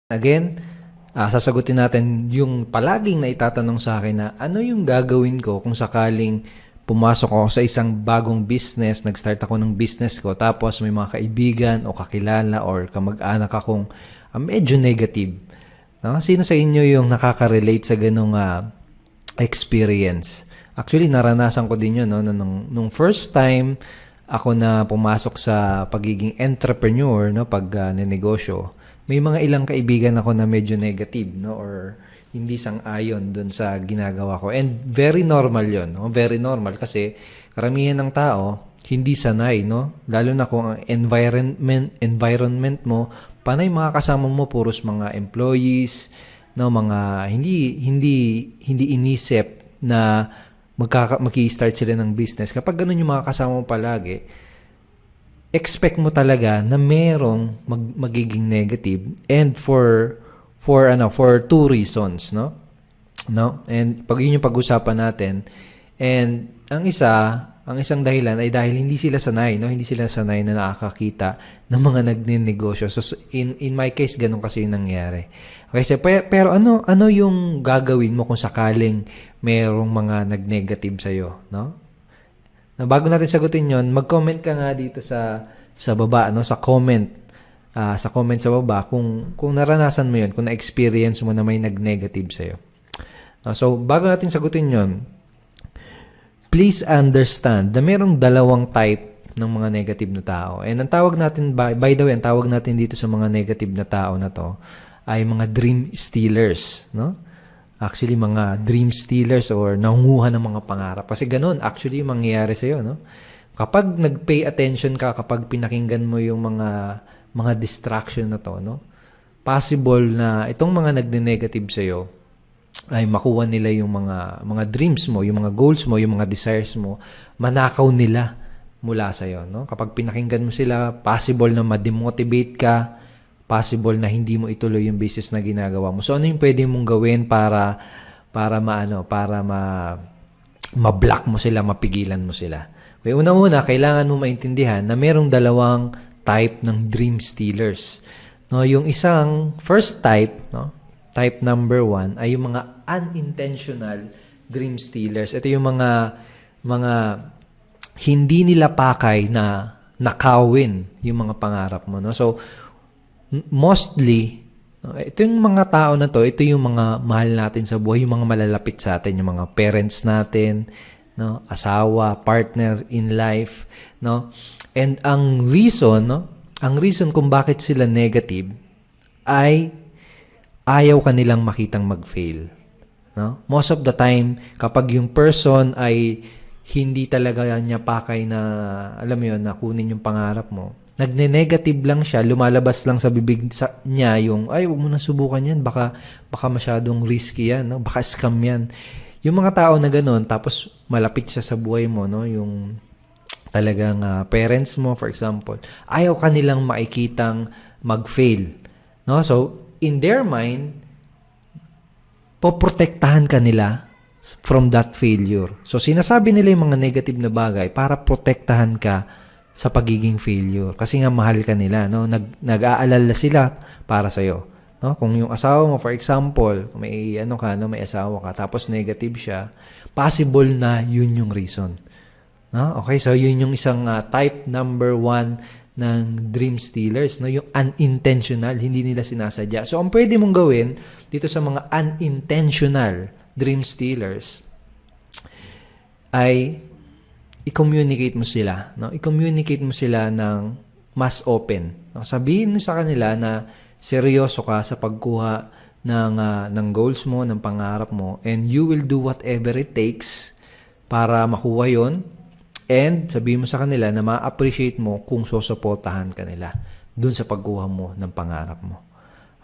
Again, sasagutin natin yung palaging na itatanong sa akin na ano yung gagawin ko kung sakaling pumasok ako sa isang bagong business, nag-start ako ng business ko, tapos may mga kaibigan o kakilala or kamag-anak akong medyo negative. No? Sino sa inyo yung nakaka-relate sa ganong experience? Actually, naranasan ko din yun. No? Nung first time ako na pumasok sa pagiging entrepreneur, no? Pag nenegosyo, may mga ilang kaibigan ako na medyo negative, no, or hindi sang-ayon doon sa ginagawa ko. And very normal 'yon, no? Very normal kasi karamihan ng tao hindi sanay, no? Lalo na kung ang environment mo, panay mga kasama mo puros mga employees, no, mga hindi inisip na maki-start sila ng business. Kapag ganun yung mga kasama mo palagi, expect mo talaga na merong magiging negative, and for two reasons, no, and pag yun yung pag-usapan natin. And ang isang dahilan ay dahil hindi sila sanay na nakakakita ng mga nagninegosyo. So in my case, ganun kasi yung nangyari. Okay, so, pero ano yung gagawin mo kung sakaling merong mga nag-negative sa'yo, no? Na bago natin sagutin 'yon, mag-comment ka nga dito sa baba, no, sa comment. Sa comment sa baba kung naranasan mo 'yon, kung na-experience mo na may nag-negative sa iyo. So bago natin sagutin 'yon, please understand na merong dalawang type ng mga negative na tao. And ang tawag natin, by the way, ang tawag natin dito sa mga negative na tao na to ay mga dream stealers, no? Actually, mga dream stealers or nangunguha ng mga pangarap. Kasi ganun, actually, yung mangyayari sa'yo, no? Kapag nag-pay attention ka, kapag pinakinggan mo yung mga distraction na to, no? Possible na itong mga nagne-negative sa'yo ay makuha nila yung mga dreams mo, yung mga goals mo, yung mga desires mo, manakaw nila mula sa'yo, no? Kapag pinakinggan mo sila, possible na ma-demotivate ka, possible na hindi mo ituloy yung business na ginagawa mo. So ano yung pwede mong gawin para ma-block mo sila, mapigilan mo sila? Okay, una-una, kailangan mo maintindihan na merong dalawang type ng dream stealers. No, yung isang first type, no, type number 1 ay yung mga unintentional dream stealers. Ito yung mga hindi nila pakay na nakawin yung mga pangarap mo, no? So mostly, ito yung mga tao na to, ito yung mga mahal natin sa buhay, yung mga malalapit sa atin, yung mga parents natin, no, asawa, partner in life, no. And ang reason kung bakit sila negative ay ayaw kanilang makitang mag-fail, no. Most of the time, kapag yung person ay hindi talaga niya pakay na, alam mo yun, na kunin yung pangarap mo, nagne-negative lang siya, lumalabas lang sa bibig niya yung, ay, huwag mo na subukan yan, baka masyadong risky yan, no? Baka scam yan. Yung mga tao na gano'n, tapos malapit siya sa buhay mo, no? Yung talagang parents mo, for example, ayaw kanilang makikitang mag-fail, no? So, in their mind, poprotektahan ka nila from that failure. So, sinasabi nila yung mga negative na bagay para protektahan ka sa pagiging failure. Kasi nga mahal ka nila, no? Nag-aalala sila para sa iyo, no? Kung yung asawa mo, for example, may may asawa ka tapos negative siya, possible na yun yung reason. No? Okay, so yun yung isang type number 1 ng dream stealers, no? Yung unintentional, hindi nila sinasadya. So ang pwede mong gawin dito sa mga unintentional dream stealers ay i-communicate mo sila, no? I-communicate mo sila ng mas open. No? Sabihin mo sa kanila na seryoso ka sa pagkuha ng goals mo, ng pangarap mo, and you will do whatever it takes para makuha 'yon. And sabihin mo sa kanila na ma-appreciate mo kung susuportahan ka nila dun sa pagkuha mo ng pangarap mo.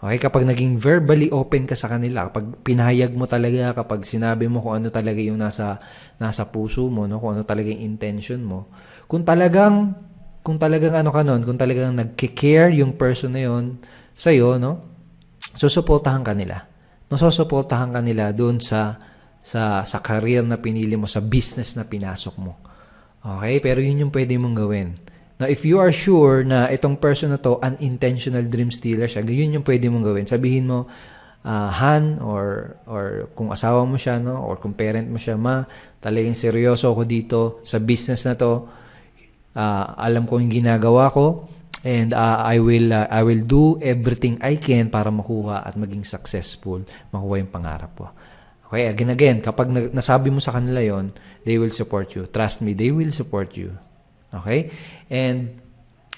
Okay, kapag naging verbally open ka sa kanila, kapag pinahayag mo talaga, kapag sinabi mo kung ano talaga yung nasa puso mo, no, kung ano talaga yung intention mo, kung talagang kung talagang nagki-care yung person na yon sa iyo, no, susuportahan ka nila. No, susuportahan ka nila doon sa career na pinili mo, sa business na pinasok mo. Okay, pero yun yung pwede mong gawin. Now, if you are sure na itong person na to, unintentional dream stealer siya, yun yung pwede mong gawin. Sabihin mo, Han, or kung asawa mo siya, no, or kung parent mo siya, ma, talagang seryoso ako dito sa business na to. Alam ko yung ginagawa ko, and I will do everything I can para makuha at maging successful, makuha yung pangarap ko. Okay, again, kapag nasabi mo sa kanila yon, they will support you. Trust me, they will support you. Okay? And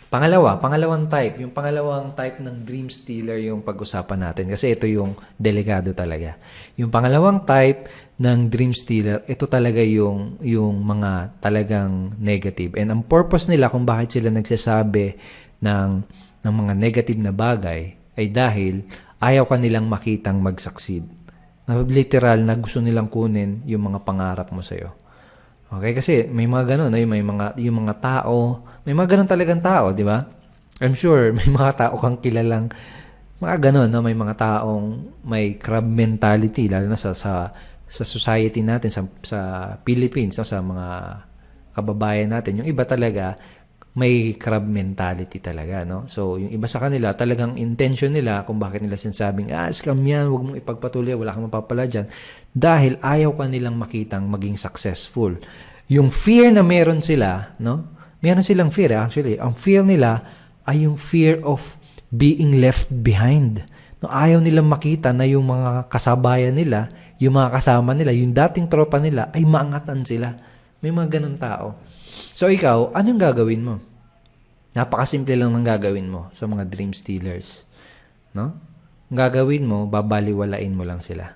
pangalawang type, yung pangalawang type ng dream stealer yung pag-usapan natin kasi ito yung delikado talaga. Yung pangalawang type ng dream stealer, ito talaga yung mga talagang negative. And ang purpose nila kung bakit sila nagsasabi ng mga negative na bagay ay dahil ayaw kanilang makitang mag-succeed. Literal na gusto nilang kunin yung mga pangarap mo sa'yo. Okay, kasi may mga ganun, no? Yung mga tao, may mga ganun talagang tao, di ba? I'm sure may mga tao kang kilalang mga ganun, no? May mga taong may crab mentality, lalo na sa society natin, sa Philippines, no? Sa mga kababayan natin. Yung iba talaga, may crab mentality talaga, no? So, yung iba sa kanila, talagang intention nila kung bakit nila sinasabing, scam yan, huwag mong ipagpatuloy, wala kang mapapala dyan. Dahil ayaw ka nilang makitang maging successful. Yung fear na meron sila, no? Meron silang fear, actually. Ang fear nila ay yung fear of being left behind. No, ayaw nilang makita na yung mga kasabayan nila, yung mga kasama nila, yung dating tropa nila, ay maangatan sila. May mga ganun tao. So, ikaw, anong gagawin mo? Napakasimple lang ng gagawin mo sa mga dream stealers. No? Ang gagawin mo, babaliwalain mo lang sila.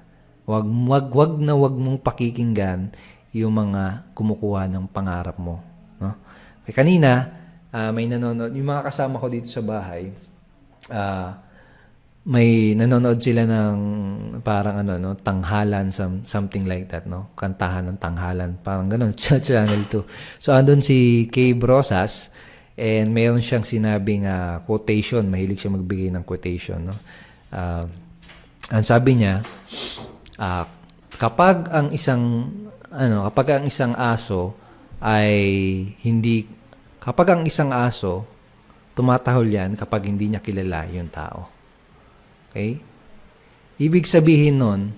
Wag mong pakikinggan yung mga kumukuha ng pangarap mo. No? Kaya kanina, may nanonood, yung mga kasama ko dito sa bahay, may nanonood sila ng parang tanghalan, something like that, no? Kantahan ng tanghalan, parang ganun, channel 2. So, andun si Kay Brosas, and mayroon siyang sinabing quotation, mahilig siya magbigay ng quotation, no? Ang sabi niya, kapag ang isang aso tumatahol yan kapag hindi niya kilala yung tao. Okay? Ibig sabihin nun,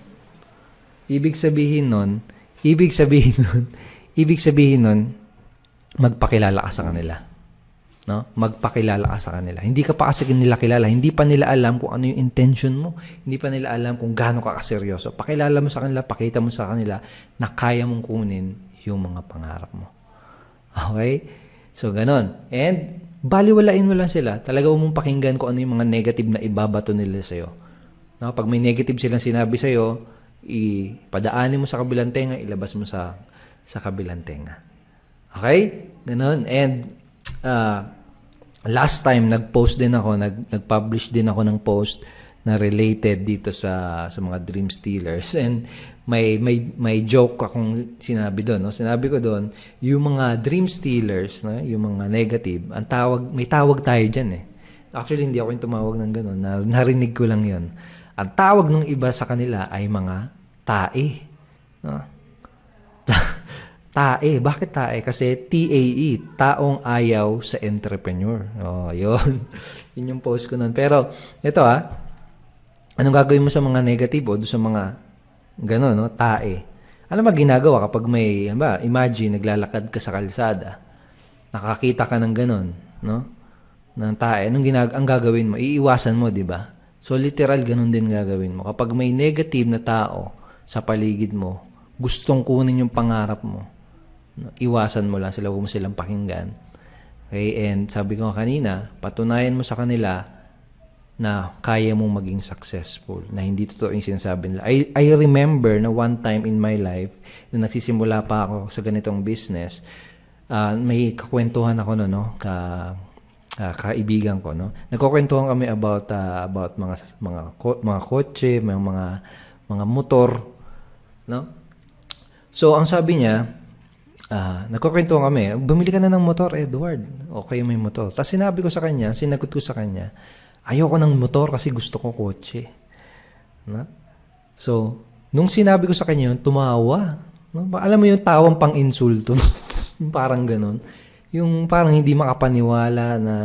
magpakilala ka sa kanila. No? Magpakilala ka sa kanila. Hindi ka pa kasi nila kilala. Hindi pa nila alam kung ano yung intention mo. Hindi pa nila alam kung gaano ka kaseryoso. Pakilala mo sa kanila, pakita mo sa kanila na kaya mong kunin yung mga pangarap mo. Okay? So, ganon. And, baliwalain mo lang sila. Talaga mong pakinggan kung ano yung mga negative na ibabato nila sa'yo. No? Pag may negative silang sinabi sa'yo, ipadaanin mo sa kabilang tenga, ilabas mo sa kabilang tenga. Okay? Ganon. And, last time, nag-post din ako, nag-publish din ako ng post na related dito sa mga dream stealers. And may joke akong sinabi doon, no? Sinabi ko doon, yung mga dream stealers, no? Yung mga negative, may tawag tayo diyan eh. Actually, hindi ako yung tumawag ng gano'n. Narinig ko lang 'yon. Ang tawag ng iba sa kanila ay mga tae. No? Tae. Bakit tae? Kasi TAE, taong ayaw sa entrepreneur. Oh, 'yon. Yun yung post ko noon. Pero ito anong gagawin mo sa mga negative o sa mga gano'n, no? Tae. Alam mo, ginagawa kapag imagine, naglalakad ka sa kalsada, nakakita ka ng gano'n, no? Ng tae. Ang gagawin mo? Iiwasan mo, di ba? So, literal, gano'n din gagawin mo. Kapag may negative na tao sa paligid mo, gustong kunin yung pangarap mo, iwasan mo lang sila, huwag mo silang pakinggan. Okay? And sabi ko kanina, patunayan mo sa kanila na kaya mong maging successful, na hindi totoo yung sinasabi nila. I remember na one time in my life, nung nagsisimula pa ako sa ganitong business, may kakwentuhan ako kaibigan ko, no? Nagkukwentuhan kami about mga kotse, mga motor, no? So, ang sabi niya, nagkukwentuhan kami, bumili ka na ng motor, Edward. Okay, may motor. Tapos sinagot ko sa kanya, ayoko ng motor kasi gusto ko kotse. No? So, nung sinabi ko sa kanya yun, tumawa. No? Alam mo yung tawang pang-insulto. Parang ganun. yung parang hindi makapaniwala na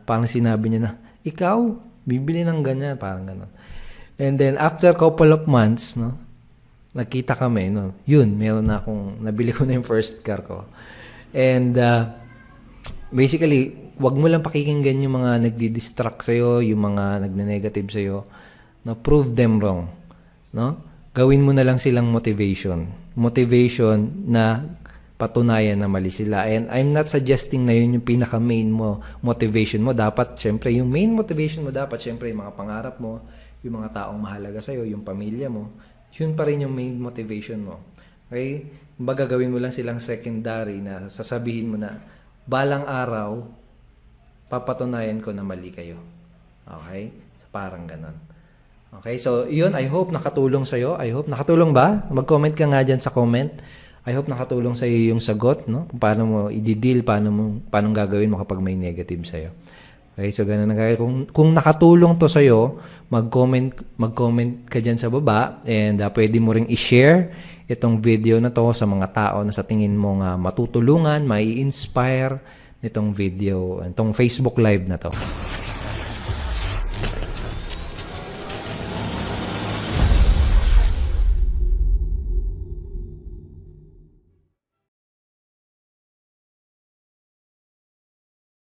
parang sinabi niya na, ikaw, bibili ng ganyan, parang gano'n. And then, after couple of months, no, nagkita kami, no, yun, meron na akong, nabili ko na yung first car ko. And, basically, wag mo lang pakikinggan yung mga nagdi-distract sa'yo, yung mga nagne-negative sa'yo, no, prove them wrong, no? Gawin mo na lang silang motivation. Motivation na patunayan na mali sila. And I'm not suggesting na yun yung pinaka-main mo, motivation mo. Dapat, syempre, yung main motivation mo dapat, syempre, yung mga pangarap mo, yung mga taong mahalaga sa'yo, yung pamilya mo, yun pa rin yung main motivation mo. Okay? Kumbaga, gawin mo lang silang secondary na sasabihin mo na, balang araw, papatunayan ko na mali kayo. Okay? So, parang ganon. Okay? So, yun, I hope nakatulong sa'yo. I hope nakatulong ba? Mag-comment ka nga dyan sa comment. I hope nakatulong sa'yo yung sagot, no? Kung paano mo i-deal, paano gagawin mo kapag may negative sa'yo. Okay? So, ganun na kaya. Kung nakatulong to sa'yo, mag-comment ka dyan sa baba and pwede mo ring i-share itong video na to sa mga tao na sa tingin mo nga matutulungan, mai-inspire nitong video, itong Facebook Live na to.